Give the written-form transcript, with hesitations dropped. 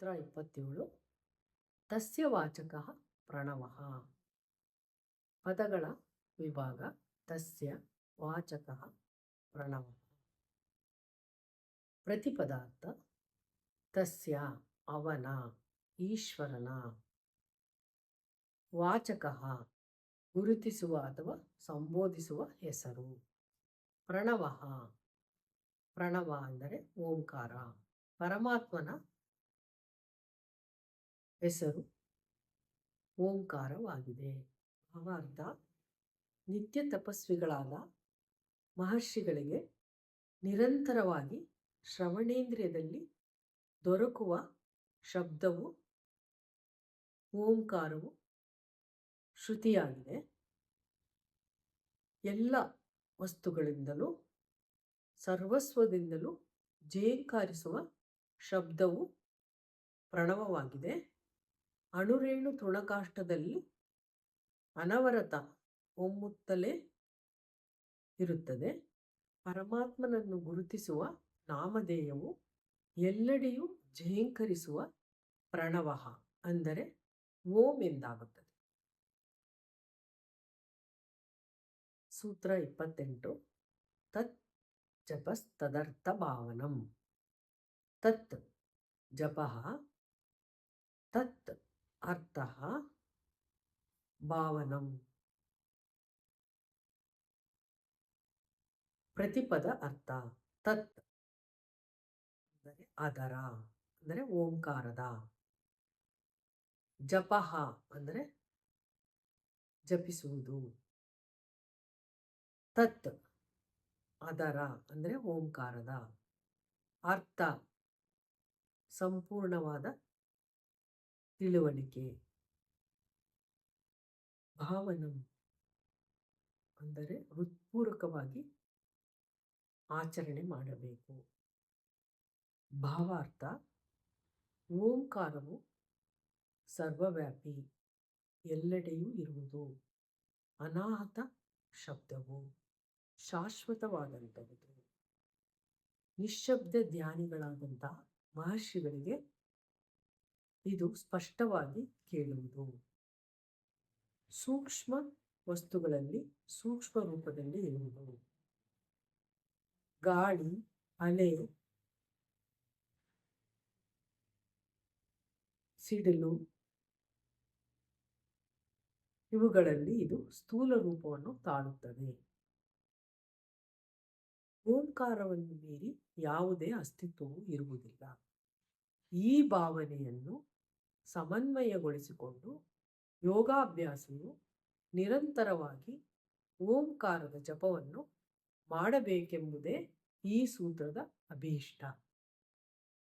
ಸೂತ್ರ 27 ತಸ್ಯ ವಾಚಕಃ ಪ್ರಣವಃ. ಪದಗಳ ವಿಭಾಗ. ತಸ್ಯ ವಾಚಕಃ ಪ್ರಣವಃ. ಪ್ರತಿಪದಾರ್ಥ. ತಸ್ಯ ಅವನ, ಈಶ್ವರನ. ವಾಚಕಃ ಗುರುತಿಸುವ ಅಥವಾ ಸಂಬೋಧಿಸುವ ಹೆಸರು. ಪ್ರಣವಃ. ಪ್ರಣವ ಅಂದರೆ ಓಂಕಾರ. ಪರಮಾತ್ಮನ ಹೆಸರು ಓಂಕಾರವಾಗಿದೆ. ಭಾವಾರ್ಥ. ನಿತ್ಯ ತಪಸ್ವಿಗಳಾದ ಮಹರ್ಷಿಗಳಿಗೆ ನಿರಂತರವಾಗಿ ಶ್ರವಣೇಂದ್ರಿಯದಲ್ಲಿ ದೊರಕುವ ಶಬ್ದವು ಓಂಕಾರವು ಶ್ರುತಿಯಾಗಿದೆ. ಎಲ್ಲ ವಸ್ತುಗಳಿಂದಲೂ ಸರ್ವಸ್ವದಿಂದಲೂ ಜೇಂಕಾರಿಸುವ ಶಬ್ದವು ಪ್ರಣವವಾಗಿದೆ. ಅಣುರೇಣು ತೃಣಕಾಷ್ಟದಲ್ಲಿ ಅನವರತ ಹೊಮ್ಮುತ್ತಲೇ ಇರುತ್ತದೆ. ಪರಮಾತ್ಮನನ್ನು ಗುರುತಿಸುವ ನಾಮಧೇಯವು ಎಲ್ಲೆಡೆಯೂ ಝೇಂಕರಿಸುವ ಪ್ರಣವಃ ಅಂದರೆ ಓಂ ಎಂದಾಗುತ್ತದೆ. ಸೂತ್ರ 28 ತತ್ ಜಪಸ್ತದರ್ಥ ಭಾವನಂ. ತತ್ ಜಪಃ, ತತ್ ಅರ್ಥಃ, ಭಾವನಂ. ಪ್ರತಿಪದ ಅರ್ಥ. ತತ್ ಅಂದರೆ ಅದರ, ಅಂದರೆ ಓಂಕಾರದ. ಜಪಃ ಅಂದರೆ ಜಪಿಸುವುದು. ತತ್ ಅದರ ಅಂದರೆ ಓಂಕಾರದ. ಅರ್ಥ ಸಂಪೂರ್ಣವಾದ ತಿಳುವಳಿಕೆ. ಭಾವನಂ ಅಂದರೆ ಹೃತ್ಪೂರ್ವಕವಾಗಿ ಆಚರಣೆ ಮಾಡಬೇಕು. ಭಾವಾರ್ಥ. ಓಂಕಾರವು ಸರ್ವವ್ಯಾಪಿ, ಎಲ್ಲೆಡೆಯೂ ಇರುವುದು. ಅನಾಹತ ಶಬ್ದವು ಶಾಶ್ವತವಾದಂಥದ್ದು. ನಿಶ್ಶಬ್ದ ಧ್ಯಾನಿಗಳಾದಂತಹ ಮಹರ್ಷಿಗಳಿಗೆ ಇದು ಸ್ಪಷ್ಟವಾಗಿ ಕೇಳುವುದು. ಸೂಕ್ಷ್ಮ ವಸ್ತುಗಳಲ್ಲಿ ಸೂಕ್ಷ್ಮ ರೂಪದಲ್ಲಿ ಇರುವುದು. ಗಾಳಿ, ಅಲೆ, ಸಿಡಿಲು ಇವುಗಳಲ್ಲಿ ಇದು ಸ್ಥೂಲ ರೂಪವನ್ನು ತಾಳುತ್ತದೆ. ಓಂಕಾರವನ್ನು ಮೀರಿ ಯಾವುದೇ ಅಸ್ತಿತ್ವವು ಇರುವುದಿಲ್ಲ. ಈ ಭಾವನೆಯನ್ನು ಸಮನ್ವಯಗೊಳಿಸಿಕೊಂಡು ಯೋಗಾಭ್ಯಾಸವು ನಿರಂತರವಾಗಿ ಓಂಕಾರದ ಜಪವನ್ನು ಮಾಡಬೇಕೆಂಬುದೇ ಈ ಸೂತ್ರದ ಅಭೀಷ್ಟ.